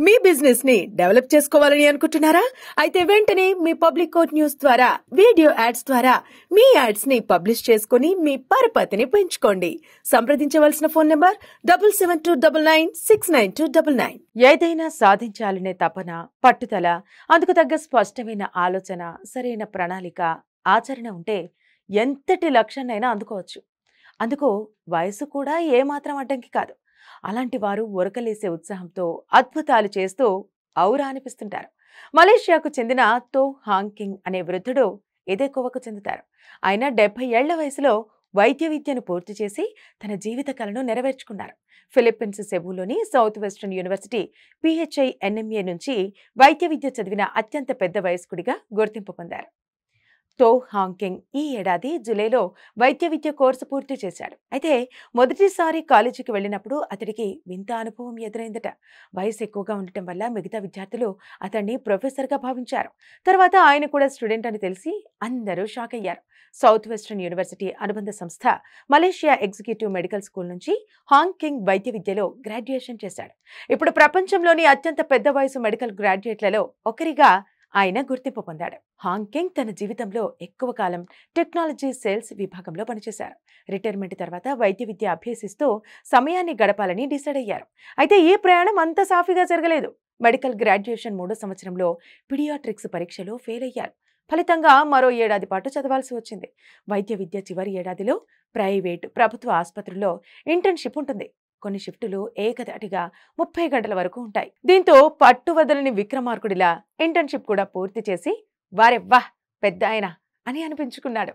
మీ business ని develop చేసుకోవాలని అనుకుంటున్నారా? అయితే వెంటనే మీ పబ్లిక్ కోట్ న్యూస్ ద్వారా వీడియో యాడ్స్ ద్వారా మీ యాడ్స్ ని పబ్లిష్ చేసుకుని మీ పరపతిని పెంచుకోండి. సంప్రదించవలసిన ఫోన్ నంబర్ 7729969299. ఏదైనా సాధించాలనే తపన, పట్టుదల, అందుకు తగ్గ స్పష్టమైన ఆలోచన, సరైన ప్రణాళిక, ఆచరణ ఉంటే ఎంతటి లక్ష్యాన్నైనా అందుకోవచ్చు. అందుకు వయసు కూడా ఏమాత్రం అడ్డంకి కాదు. అలాంటి వారు ఉరకలేసే ఉత్సాహంతో అద్భుతాలు చేస్తూ ఔరా అనిపిస్తుంటారు. మలేషియాకు చెందిన తో హాంగ్ కింగ్ అనే వృద్ధుడు ఇదే కోవకు చెందుతారు. ఆయన 70 ఏళ్ల వయసులో వైద్య విద్యను పూర్తి చేసి తన జీవిత కలను నెరవేర్చుకున్నారు. ఫిలిప్పీన్స్ సెబులోని south western university PHI NMA నుంచి వైద్య విద్య చదివిన అత్యంత పెద్ద వయస్కుడిగా గుర్తింపు పొందారు. తో హాంగ్ కింగ్ ఈ ఏడాది జూలైలో వైద్య విద్య కోర్సు పూర్తి చేశాడు. అయితే మొదటిసారి కాలేజీకి వెళ్ళినప్పుడు అతడికి వింత అనుభవం ఎదురైందట. వయసు ఎక్కువగా ఉండటం వల్ల మిగతా విద్యార్థులు అతన్ని ప్రొఫెసర్గా భావించారు. తర్వాత ఆయన కూడా స్టూడెంట్ అని తెలిసి అందరూ షాక్ అయ్యారు. సౌత్ వెస్టర్న్ యూనివర్సిటీ అనుబంధ సంస్థ మలేషియా ఎగ్జిక్యూటివ్ మెడికల్ స్కూల్ నుంచి హాంగ్ కింగ్ వైద్య విద్యలో గ్రాడ్యుయేషన్ చేశాడు. ఇప్పుడు ప్రపంచంలోని అత్యంత పెద్ద వయసు మెడికల్ గ్రాడ్యుయేట్లలో ఒకరిగా ఆయన గుర్తింపు పొందాడు. హాంగ్ కింగ్ తన జీవితంలో ఎక్కువ కాలం టెక్నాలజీ సేల్స్ విభాగంలో పనిచేశారు. రిటైర్మెంట్ తర్వాత వైద్య విద్య అభ్యసిస్తూ సమయాన్ని గడపాలని డిసైడ్ అయ్యారు. అయితే ఈ ప్రయాణం అంత సాఫీగా జరగలేదు. మెడికల్ గ్రాడ్యుయేషన్ 3వ సంవత్సరంలో పిడియాట్రిక్స్ పరీక్షలో ఫెయిల్ అయ్యారు. ఫలితంగా మరో ఏడాది పాటు చదవాల్సి వచ్చింది. వైద్య విద్య చివరి ఏడాదిలో ప్రభుత్వ ఆసుపత్రుల్లో ఇంటర్న్షిప్ ఉంటుంది. కొన్ని షిఫ్టులు ఏకధాటిగా 30 గంటల వరకు ఉంటాయి. దీంతో పట్టువదలని విక్రమార్కుడిలా ఇంటర్న్షిప్ కూడా పూర్తి చేసి వారెవ్వా పెద్ద ఆయన అని అనిపించుకున్నాడు.